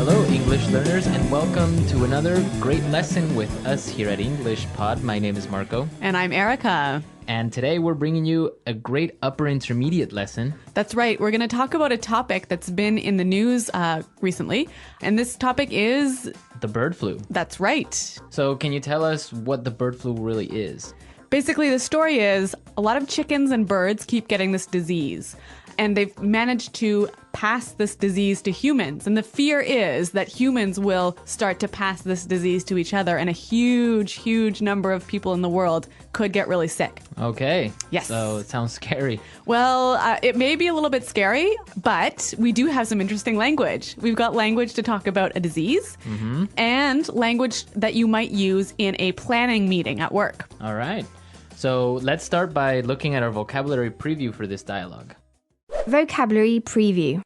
Hello, English learners, and welcome to another great lesson with us here at English Pod. My name is Marco. And I'm Erica. And today we're bringing you a great upper intermediate lesson. That's right. We're going to talk about a topic that's been in the news recently. And this topic is... the bird flu. That's right. So can you tell us what the bird flu really is? Basically, the story is a lot of chickens and birds keep getting this disease. And they've managed to pass this disease to humans. And the fear is that humans will start to pass this disease to each other. And a huge, huge number of people in the world could get really sick. Okay. Yes. So it sounds scary. Well, it may be a little bit scary, but we do have some interesting language. We've got language to talk about a disease and language that you might use in a planning meeting at work. All right. So let's start by looking at our vocabulary preview for this dialogue. Vocabulary preview.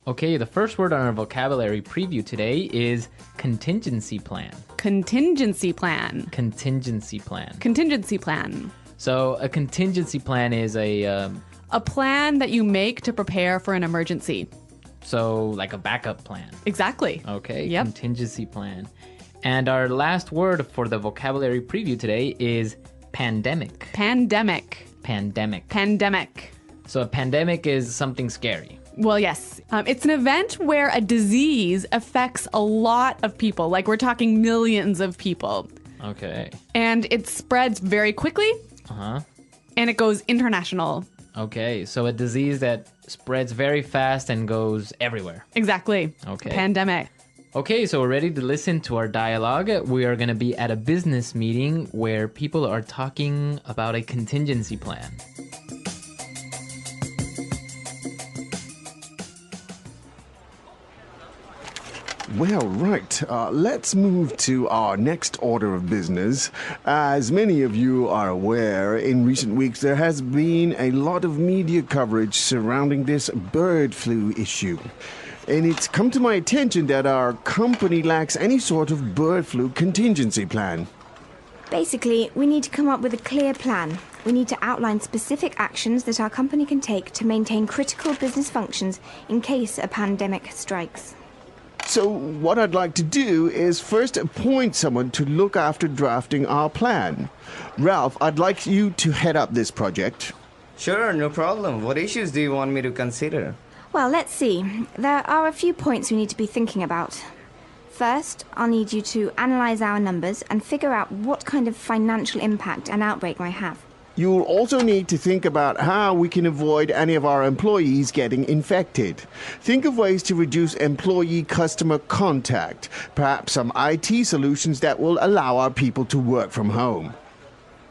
Okay, the first word on our vocabulary preview today is contingency plan. Contingency plan. Contingency plan. Contingency plan. So a contingency plan is a plan that you make to prepare for an emergency. So like a backup plan. Exactly. Okay, Yep. Contingency plan. And our last word for the vocabulary preview today is pandemic. Pandemic. Pandemic. Pandemic. So a pandemic is something scary. Well, yes. It's an event where a disease affects a lot of people. Like we're talking millions of people. Okay. And it spreads very quickly. Uh-huh. And it goes international. Okay, so a disease that spreads very fast and goes everywhere. Exactly. Okay. Pandemic. Okay, so we're ready to listen to our dialogue. We are going to be at a business meeting where people are talking about a contingency plan. Well, right. Let's move to our next order of business. As many of you are aware, in recent weeks there has been a lot of media coverage surrounding this bird flu issue. And it's come to my attention that our company lacks any sort of bird flu contingency plan. Basically, we need to come up with a clear plan. We need to outline specific actions that our company can take to maintain critical business functions in case a pandemic strikes. So what I'd like to do is first appoint someone to look after drafting our plan. Ralph, I'd like you to head up this project. Sure, no problem. What issues do you want me to consider? Well, let's see. There are a few points we need to be thinking about. First, I'll need you to analyze our numbers and figure out what kind of financial impact an outbreak might have. You'll also need to think about how we can avoid any of our employees getting infected. Think of ways to reduce employee-customer contact, perhaps some IT solutions that will allow our people to work from home.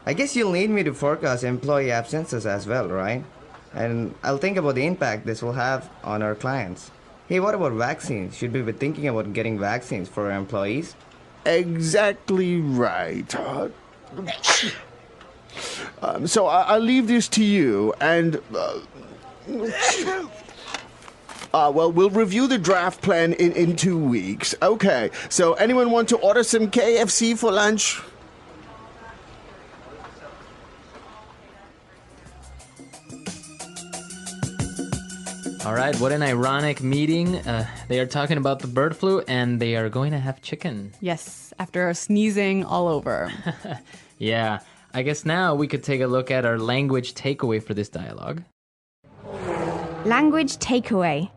I guess you'll need me to forecast employee absences as well, right? And I'll think about the impact this will have on our clients. Hey, what about vaccines? Should we be thinking about getting vaccines for our employees? Exactly right. So I'll leave this to you, and well, we'll review the draft plan in 2 weeks. Okay, so anyone want to order some KFC for lunch? All right, what an ironic meeting. They are talking about the bird flu and they are going to have chicken. Yes, after sneezing all over. Yeah, I guess now we could take a look at our language takeaway for this dialogue. Language takeaway.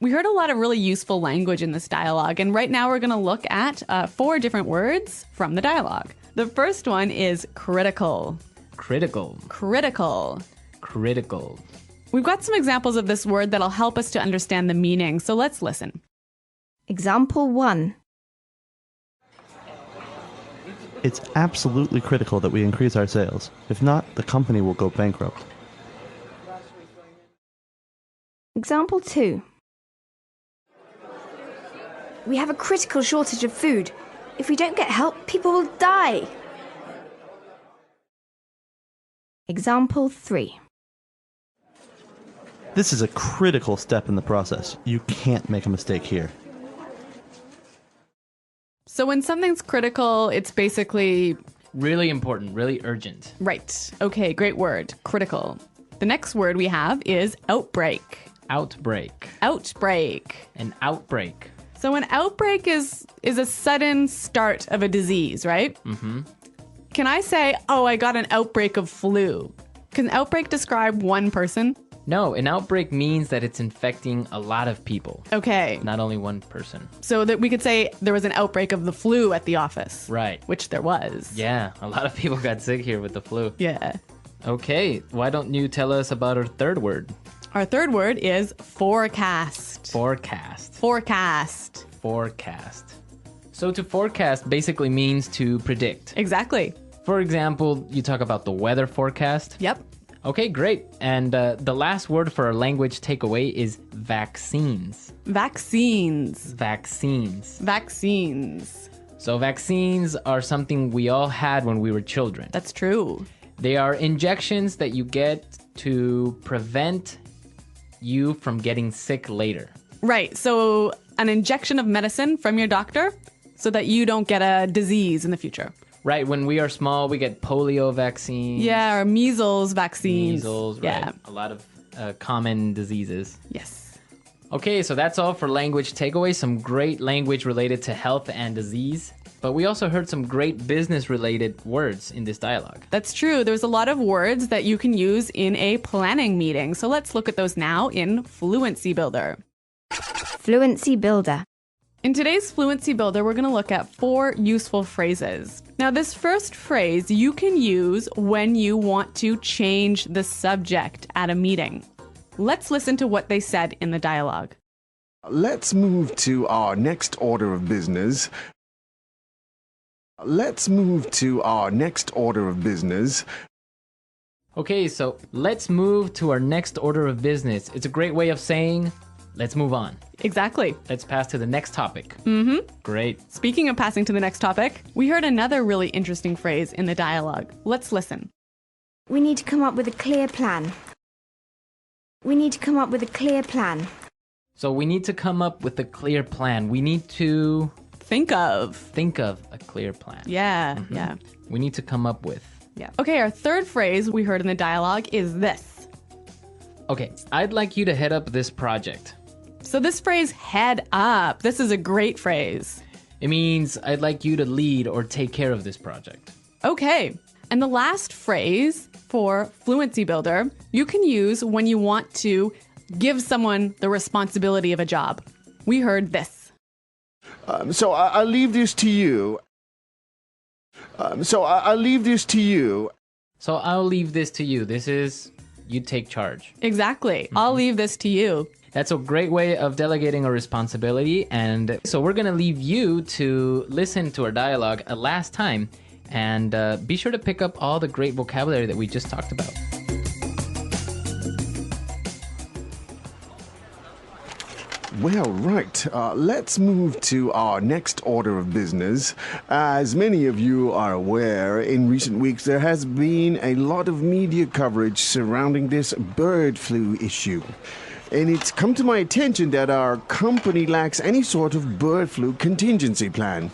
We heard a lot of really useful language in this dialogue, and right now we're going to look at 4 different words from the dialogue. The first one is critical. Critical. Critical. Critical. We've got some examples of this word that'll help us to understand the meaning, so let's listen. Example 1. It's absolutely critical that we increase our sales. If not, the company will go bankrupt. Example 2. We have a critical shortage of food. If we don't get help, people will die. Example 3. This is a critical step in the process. You can't make a mistake here. So when something's critical, it's basically... really important, really urgent. Right. Okay, great word. Critical. The next word we have is outbreak. Outbreak. Outbreak. An outbreak. So an outbreak is a sudden start of a disease, right? Mm-hmm. Can I say, oh, I got an outbreak of flu? Can outbreak describe one person? No, an outbreak means that it's infecting a lot of people, Okay. not only one person. So that we could say there was an outbreak of the flu at the office. Right. Which there was. Yeah, a lot of people got sick here with the flu. Yeah. Okay, why don't you tell us about our third word? Our third word is forecast. Forecast. Forecast. Forecast. So to forecast basically means to predict. Exactly. For example, you talk about the weather forecast. Yep. Okay, great. And the last word for our language takeaway is vaccines. Vaccines. Vaccines. Vaccines. So vaccines are something we all had when we were children. That's true. They are injections that you get to prevent you from getting sick later. Right. So an injection of medicine from your doctor so that you don't get a disease in the future. Right, when we are small, we get polio vaccines. Yeah, or measles vaccines. Measles, yeah. right. A lot of common diseases. Yes. Okay, so that's all for language takeaways. Some great language related to health and disease. But we also heard some great business related words in this dialogue. That's true. There's a lot of words that you can use in a planning meeting. So let's look at those now in Fluency Builder. Fluency Builder. In today's Fluency Builder, we're going to look at 4 useful phrases. Now, this first phrase you can use when you want to change the subject at a meeting. Let's listen to what they said in the dialogue. Let's move to our next order of business. Let's move to our next order of business. Okay, so let's move to our next order of business. It's a great way of saying, let's move on. Exactly. Let's pass to the next topic. Mm-hmm. Great. Speaking of passing to the next topic, we heard another really interesting phrase in the dialogue. Let's listen. We need to come up with a clear plan. We need to come up with a clear plan. So we need to come up with a clear plan. We need to Think of. think of a clear plan. Yeah, yeah, We need to come up with. yeah. Okay, our third phrase we heard in the dialogue is this. Okay, I'd like you to head up this project. So this phrase, head up, this is a great phrase. It means I'd like you to lead or take care of this project. Okay, and the last phrase for Fluency Builder, you can use when you want to give someone the responsibility of a job. We heard this. So I'll leave this to you. I'll leave this to you. So I'll leave this to you. This is, you take charge. Exactly. I'll leave this to you. That's a great way of delegating a responsibility. And so we're going to leave you to listen to our dialogue a last time. And be sure to pick up all the great vocabulary that we just talked about. Well, right. Let's move to our next order of business. As many of you are aware, in recent weeks there has been a lot of media coverage surrounding this bird flu issue. And it's come to my attention that our company lacks any sort of bird flu contingency plan.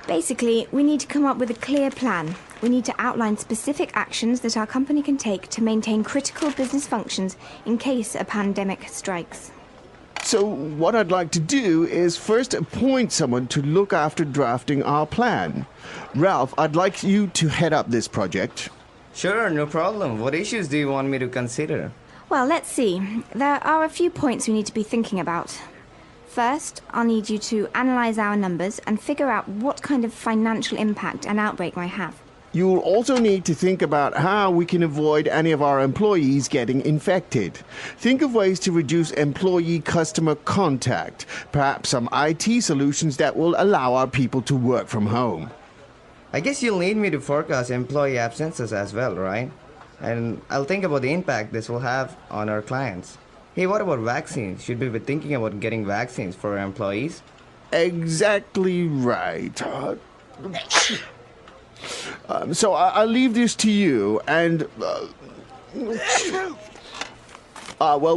Basically, we need to come up with a clear plan. We need to outline specific actions that our company can take to maintain critical business functions in case a pandemic strikes. So what I'd like to do is first appoint someone to look after drafting our plan. Ralph, I'd like you to head up this project. Sure, no problem. What issues do you want me to consider? Well, let's see. There are a few points we need to be thinking about. First, I'll need you to analyze our numbers and figure out what kind of financial impact an outbreak might have. You'll also need to think about how we can avoid any of our employees getting infected. Think of ways to reduce employee-customer contact, perhaps some IT solutions that will allow our people to work from home. I guess you'll need me to forecast employee absences as well, right? And I'll think about the impact this will have on our clients. Hey, what about vaccines? Should we be thinking about getting vaccines for our employees? Exactly right. So I'll leave this to you, and well,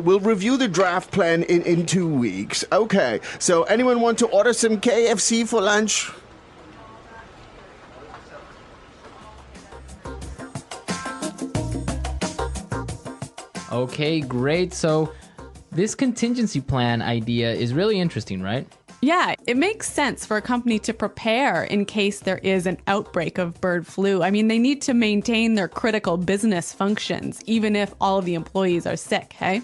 we'll review the draft plan in 2 weeks. Okay, so anyone want to order some KFC for lunch? Okay, great. So this contingency plan idea is really interesting, right? Yeah, it makes sense for a company to prepare in case there is an outbreak of bird flu. I mean, they need to maintain their critical business functions, even if all of the employees are sick, hey?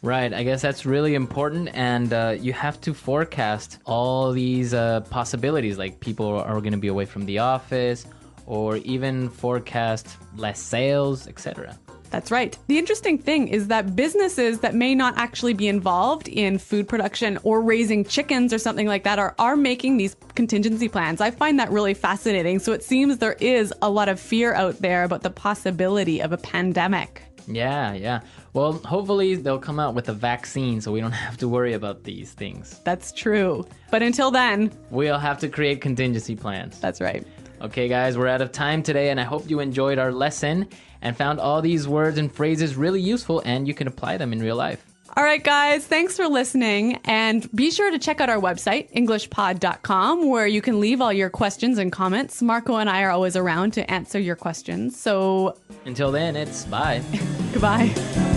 Right, I guess that's really important, and you have to forecast all these possibilities, like people are going to be away from the office, or even forecast less sales, etc. That's right. The interesting thing is that businesses that may not actually be involved in food production or raising chickens or something like that are making these contingency plans. I find that really fascinating. So it seems there is a lot of fear out there about the possibility of a pandemic. Yeah. Well, hopefully they'll come out with a vaccine so we don't have to worry about these things. That's true. But until then, we'll have to create contingency plans. That's right. Okay, guys, we're out of time today, and I hope you enjoyed our lesson and found all these words and phrases really useful, and you can apply them in real life. All right, guys, thanks for listening. And be sure to check out our website, englishpod.com, where you can leave all your questions and comments. Marco and I are always around to answer your questions. So until then, it's bye. Goodbye.